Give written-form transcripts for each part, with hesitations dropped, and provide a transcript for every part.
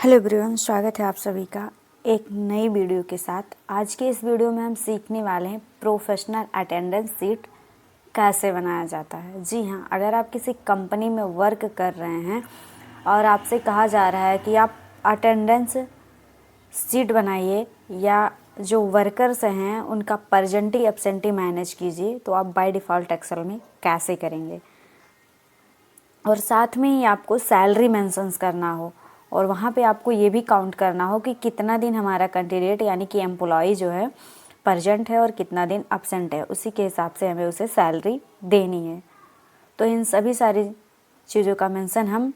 Hello everyone, स्वागत है आप सभी का एक नई वीडियो के साथ। आज के इस वीडियो में हम सीखने वाले हैं प्रोफेशनल अटेंडेंस शीट कैसे बनाया जाता है। जी हाँ, अगर आप किसी कंपनी में वर्क कर रहे हैं और आपसे कहा जा रहा है कि आप अटेंडेंस शीट बनाइए या जो वर्कर्स हैं उनका परजेंटी एब्सेंटी मैनेज कीजिए, तो आप बाय डिफ़ॉल्ट एक्सेल में कैसे करेंगे। और साथ में ही आपको सैलरी मेंशंस करना हो और वहाँ पे आपको ये भी काउंट करना हो कि कितना दिन हमारा कैंडिडेट यानी कि एम्प्लॉय जो है प्रेजेंट है और कितना दिन अब्सेंट है, उसी के हिसाब से हमें उसे सैलरी देनी है। तो इन सभी सारी चीज़ों का मेंशन हम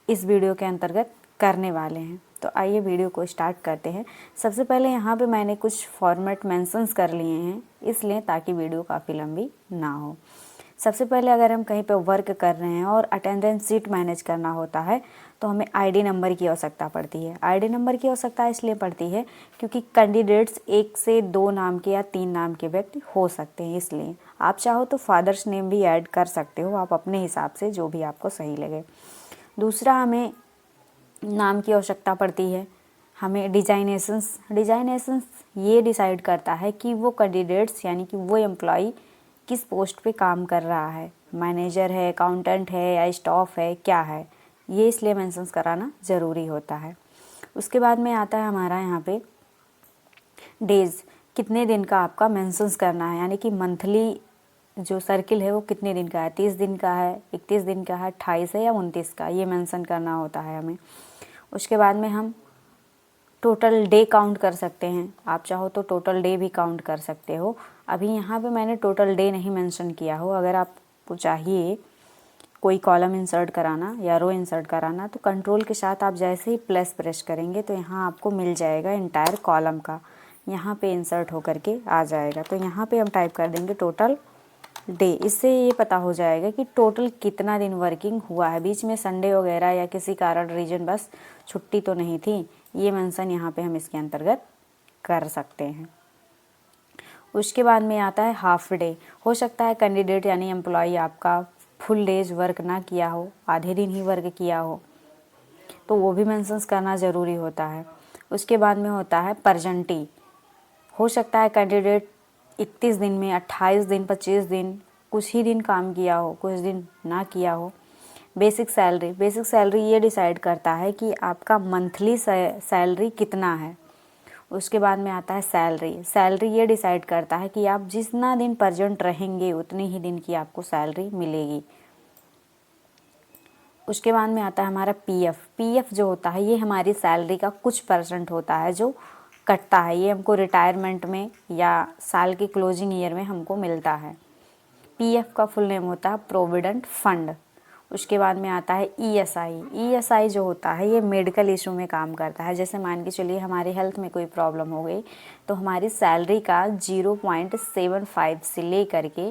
इस वीडियो के अंतर्गत करने वाले हैं। तो आइए वीडियो को स्टार्ट करते हैं। सबसे पहले यहाँ पे मैंने कुछ फॉर्मेट मेंशंस कर लिए हैं, इसलिए ताकि वीडियो काफ़ी लंबी ना हो। सबसे पहले अगर हम कहीं पे वर्क कर रहे हैं और अटेंडेंस शीट मैनेज करना होता है तो हमें आईडी नंबर की आवश्यकता पड़ती है। आईडी नंबर की आवश्यकता इसलिए पड़ती है क्योंकि कैंडिडेट्स 1 से 2 नाम के या 3 नाम के व्यक्ति हो सकते हैं, इसलिए आप चाहो तो फादर्स नेम भी ऐड कर सकते हो, आप अपने हिसाब से जो भी आपको सही लगे। दूसरा, हमें नाम की आवश्यकता पड़ती है। हमें डिजाइनेशंस ये डिसाइड करता है कि वो कैंडिडेट्स यानी कि वो एम्प्लॉय किस पोस्ट पे काम कर रहा है, मैनेजर है, अकाउंटेंट है या स्टाफ है, क्या है, ये इसलिए मेंशंस कराना ज़रूरी होता है। उसके बाद में आता है हमारा यहाँ पे डेज़, कितने दिन का आपका मेंशंस करना है, यानी कि मंथली जो सर्किल है वो कितने दिन का है, 30 दिन का है, 31 दिन का है, 28 है या 29 का, ये मेंशन करना होता है हमें। उसके बाद में हम टोटल डे काउंट कर सकते हैं, आप चाहो तो टोटल डे भी काउंट कर सकते हो। अभी यहाँ पे मैंने टोटल डे नहीं मेंशन किया हो। अगर आपको चाहिए कोई कॉलम इंसर्ट कराना या रो इंसर्ट कराना तो कंट्रोल के साथ आप जैसे ही प्लस प्रेस करेंगे तो यहाँ आपको मिल जाएगा इंटायर कॉलम का, यहाँ पे इंसर्ट होकर के आ जाएगा। तो यहाँ पे हम टाइप कर देंगे टोटल डे। इससे ये पता हो जाएगा कि टोटल कितना दिन वर्किंग हुआ है, बीच में संडे वगैरह या किसी कारण रीजन बस छुट्टी तो नहीं थी, ये मेंशन यहाँ पे हम इसके अंतर्गत कर सकते हैं। उसके बाद में आता है हाफ डे। हो सकता है कैंडिडेट यानी एम्प्लॉय आपका फुल डेज वर्क ना किया हो, आधे दिन ही वर्क किया हो, तो वो भी मेंशंस करना ज़रूरी होता है। उसके बाद में होता है परजेंटी। हो सकता है कैंडिडेट 31 दिन में 28 दिन 25 दिन कुछ ही दिन काम किया हो, कुछ दिन ना किया हो। बेसिक सैलरी ये डिसाइड करता है कि आपका मंथली सैलरी कितना है। उसके बाद में आता है सैलरी ये डिसाइड करता है कि आप जितना दिन प्रेजेंट रहेंगे उतने ही दिन की आपको सैलरी मिलेगी। उसके बाद में आता है हमारा पीएफ जो होता है ये हमारी सैलरी का कुछ परसेंट होता है जो कटता है, ये हमको रिटायरमेंट में या साल की क्लोजिंग ईयर में हमको मिलता है। पीएफ का फुल नेम होता है प्रोविडेंट फंड। उसके बाद में आता है ईएसआई जो होता है ये मेडिकल इशू में काम करता है। जैसे मान के चलिए हमारी हेल्थ में कोई प्रॉब्लम हो गई तो हमारी सैलरी का 0.75 से ले करके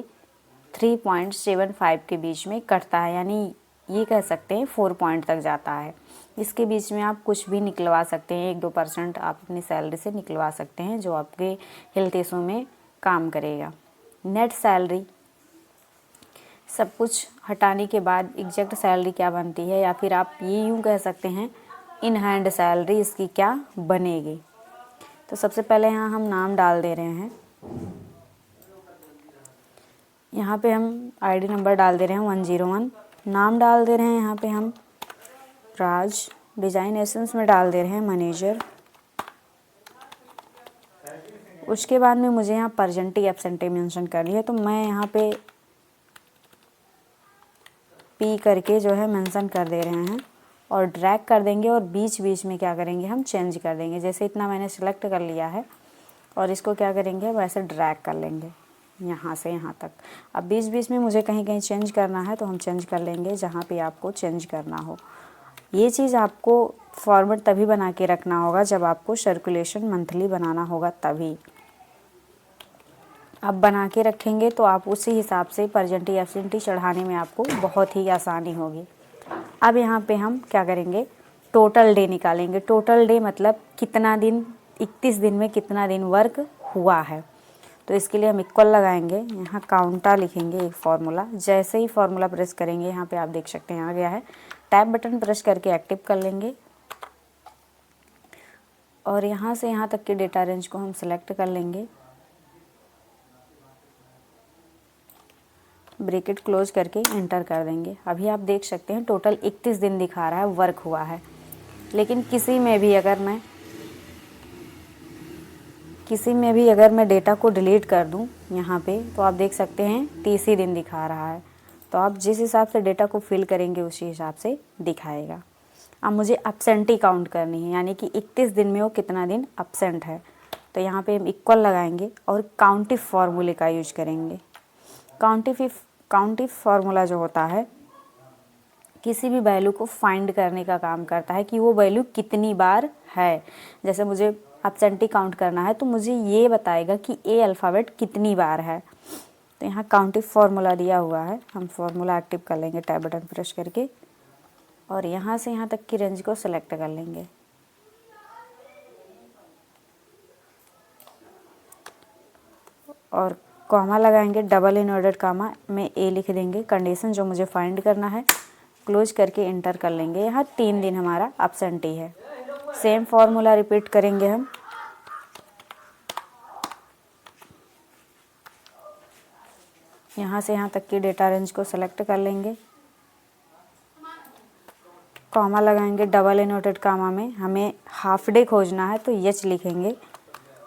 3.75 के बीच में कटता है, यानी ये कह सकते हैं 4 पॉइंट तक जाता है। इसके बीच में आप कुछ भी निकलवा सकते हैं, 1-2% आप अपनी सैलरी से निकलवा सकते हैं जो आपके हेल्थ इशू में काम करेगा। नेट सैलरी, सब कुछ हटाने के बाद एग्जैक्ट सैलरी क्या बनती है, या फिर आप ये यूँ कह सकते हैं इन हैंड सैलरी इसकी क्या बनेगी। तो सबसे पहले यहाँ हम नाम डाल दे रहे हैं, यहाँ पे हम आईडी नंबर डाल दे रहे हैं 101, नाम डाल दे रहे हैं यहाँ पे हम राज, डिजाइनेशंस में डाल दे रहे हैं मैनेजर। उसके बाद में मुझे यहाँ परजेंटी एब्सेंटी मेंशन करनी है तो मैं यहाँ पे पी करके जो है मेंशन कर दे रहे हैं और ड्रैग कर देंगे और बीच बीच में क्या करेंगे हम चेंज कर देंगे। जैसे इतना मैंने सेलेक्ट कर लिया है और इसको क्या करेंगे वैसे ड्रैग कर लेंगे यहाँ से यहाँ तक। अब बीच बीच में मुझे कहीं कहीं चेंज करना है तो हम चेंज कर लेंगे जहाँ पे आपको चेंज करना हो। ये चीज़ आपको फॉर्मेट तभी बना के रखना होगा जब आपको सर्कुलेशन मंथली बनाना होगा, तभी आप बना के रखेंगे तो आप उसी हिसाब से परजेंटी एब्सेंटी चढ़ाने में आपको बहुत ही आसानी होगी। अब यहाँ पे हम क्या करेंगे टोटल डे निकालेंगे। टोटल डे मतलब कितना दिन, 31 दिन में कितना दिन वर्क हुआ है। तो इसके लिए हम इक्वल लगाएंगे, यहाँ काउंटा लिखेंगे एक फार्मूला। जैसे ही फार्मूला प्रेस करेंगे यहाँ पे आप देख सकते हैं आ गया है। टैब बटन प्रेस करके एक्टिव कर लेंगे और यहाँ से यहाँ तक के डेटा रेंज को हम सिलेक्ट कर लेंगे। ब्रैकेट क्लोज करके एंटर कर देंगे। अभी आप देख सकते हैं टोटल 31 दिन दिखा रहा है, वर्क हुआ है। लेकिन किसी में भी अगर मैं डेटा को डिलीट कर दूं यहाँ पे, तो आप देख सकते हैं 30 ही दिन दिखा रहा है। तो आप जिस हिसाब से डेटा को फिल करेंगे उसी हिसाब से दिखाएगा। अब मुझे एब्सेंटी काउंट करनी है, यानी कि 31 दिन में वो कितना दिन एब्सेंट है। तो यहाँ पे हम इक्वल लगाएंगे और काउंटिव फार्मूले का यूज करेंगे। काउंटिव फार्मूला जो होता है किसी भी वैल्यू को फाइंड करने का काम करता है कि वो वैल्यू कितनी बार है। जैसे मुझे एब्सेंटी काउंट करना है तो मुझे ये बताएगा कि ए अल्फ़ाबेट कितनी बार है। तो यहाँ काउंटिव फार्मूला दिया हुआ है, हम फार्मूला एक्टिव कर लेंगे टैब बटन प्रेस करके और यहाँ से यहाँ तक की रेंज को सिलेक्ट कर लेंगे। और कॉमा लगाएंगे, डबल इनवर्टेड कॉमा में ए लिख देंगे, कंडीशन जो मुझे फाइंड करना है। क्लोज करके एंटर कर लेंगे। यहाँ 3 दिन हमारा एब्सेंटी है। सेम फार्मूला रिपीट करेंगे हम। यहाँ से यहाँ तक की डेटा रेंज को सिलेक्ट कर लेंगे, कॉमा लगाएंगे, डबल इनवर्टेड कॉमा में हमें हाफ डे खोजना है तो एच लिखेंगे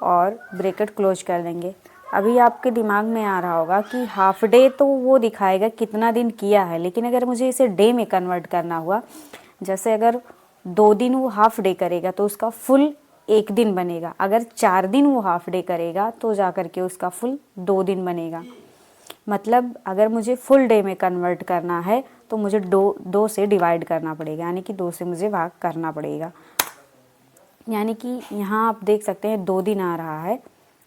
और ब्रैकेट क्लोज कर देंगे। अभी आपके दिमाग में आ रहा होगा कि हाफ डे तो वो दिखाएगा कितना दिन किया है, लेकिन अगर मुझे इसे डे में कन्वर्ट करना हुआ, जैसे अगर 2 दिन वो हाफ डे करेगा तो उसका फुल 1 दिन बनेगा। अगर 4 दिन वो हाफ डे करेगा तो जा कर के उसका फुल 2 दिन बनेगा। मतलब अगर मुझे फुल डे में कन्वर्ट करना है तो मुझे 2 से डिवाइड करना पड़ेगा, यानी कि 2 से मुझे भाग करना पड़ेगा। यानी कि यहाँ आप देख सकते हैं 2 दिन आ रहा है,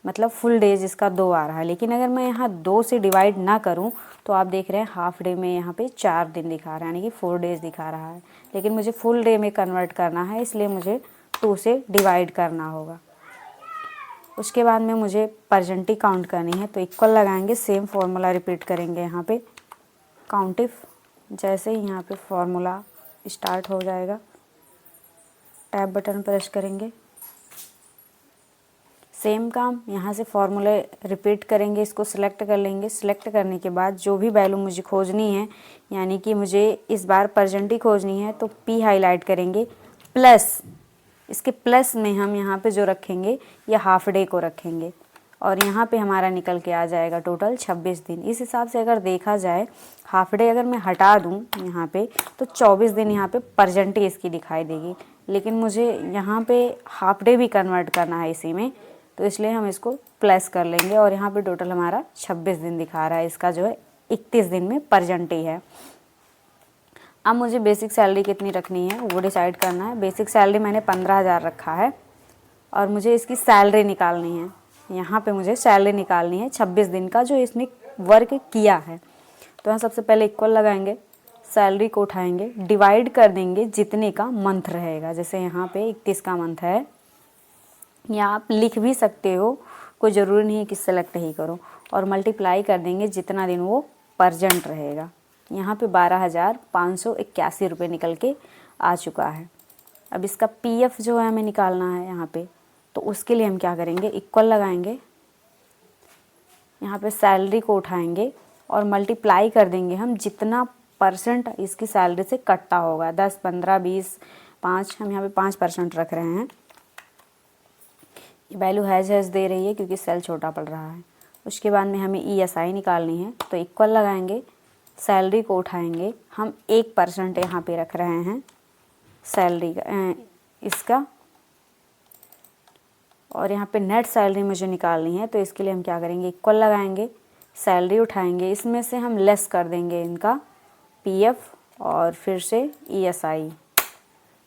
मतलब फुल डे जिसका 2 आ रहा है। लेकिन अगर मैं यहाँ 2 से डिवाइड ना करूँ तो आप देख रहे हैं हाफ डे में यहाँ पे 4 दिन दिखा रहा है, यानी कि 4 डेज दिखा रहा है। लेकिन मुझे फुल डे में कन्वर्ट करना है, इसलिए मुझे 2 से डिवाइड करना होगा। उसके बाद में मुझे परसेंटी काउंट करनी है तो इक्वल लगाएंगे, सेम फार्मूला रिपीट करेंगे। यहाँ पे काउंटिव, जैसे ही यहाँ पे फार्मूला स्टार्ट हो जाएगा टैब बटन प्रेस करेंगे। सेम काम यहाँ से फार्मूले रिपीट करेंगे, इसको सिलेक्ट कर लेंगे। सिलेक्ट करने के बाद जो भी वैल्यू मुझे खोजनी है, यानी कि मुझे इस बार परसेंटी खोजनी है तो पी हाईलाइट करेंगे, प्लस इसके प्लस में हम यहाँ पे जो रखेंगे ये हाफ डे को रखेंगे और यहाँ पे हमारा निकल के आ जाएगा टोटल 26 दिन। इस हिसाब से अगर देखा जाए हाफ डे अगर मैं हटा दूँ यहाँ पे तो 24 दिन यहाँ पे परसेंटी इसकी दिखाई देगी। लेकिन मुझे यहाँ पे हाफ डे भी कन्वर्ट करना है इसी में, तो इसलिए हम इसको प्लस कर लेंगे और यहाँ पे टोटल हमारा 26 दिन दिखा रहा है। इसका जो है 31 दिन में परसेंटी है। अब मुझे बेसिक सैलरी कितनी रखनी है वो डिसाइड करना है। बेसिक सैलरी मैंने 15,000 रखा है और मुझे इसकी सैलरी निकालनी है। यहाँ पे मुझे सैलरी निकालनी है 26 दिन का जो इसने वर्क किया है। तो हम सबसे पहले इक्वल लगाएंगे, सैलरी को उठाएंगे, डिवाइड कर देंगे जितने का मंथ रहेगा। जैसे यहाँ पे 31 का मंथ है, या आप लिख भी सकते हो, कोई ज़रूरी नहीं है कि सेलेक्ट ही करो, और मल्टीप्लाई कर देंगे जितना दिन वो परसेंट रहेगा। यहाँ पे 12,581 रुपये निकल के आ चुका है। अब इसका पीएफ जो है हमें निकालना है यहाँ पे, तो उसके लिए हम क्या करेंगे, इक्वल लगाएंगे, यहाँ पे सैलरी को उठाएंगे और मल्टीप्लाई कर देंगे हम जितना परसेंट इसकी सैलरी से कटता होगा। 10, 15, 20, 5, हम यहाँ पे 5% रख रहे हैं। वैल्यू हैज दे रही है क्योंकि सेल छोटा पड़ रहा है। उसके बाद में हमें ESI निकालनी है, तो इक्वल लगाएंगे, सैलरी को उठाएंगे, हम 1% यहाँ पे रख रहे हैं सैलरी का इसका, और यहाँ पे नेट सैलरी मुझे निकालनी है। तो इसके लिए हम क्या करेंगे, इक्वल लगाएंगे, सैलरी उठाएंगे, इसमें से हम लेस कर देंगे इनका पीएफ और फिर से ESI।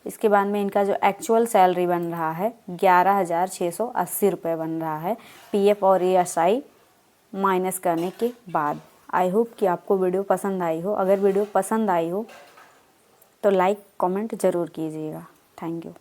इसके बाद में इनका जो एक्चुअल सैलरी बन रहा है 11,680 रुपये बन रहा है, पीएफ और ESI माइनस करने के बाद। आई होप कि आपको वीडियो पसंद आई हो। अगर वीडियो पसंद आई हो तो लाइक कमेंट ज़रूर कीजिएगा। Thank you.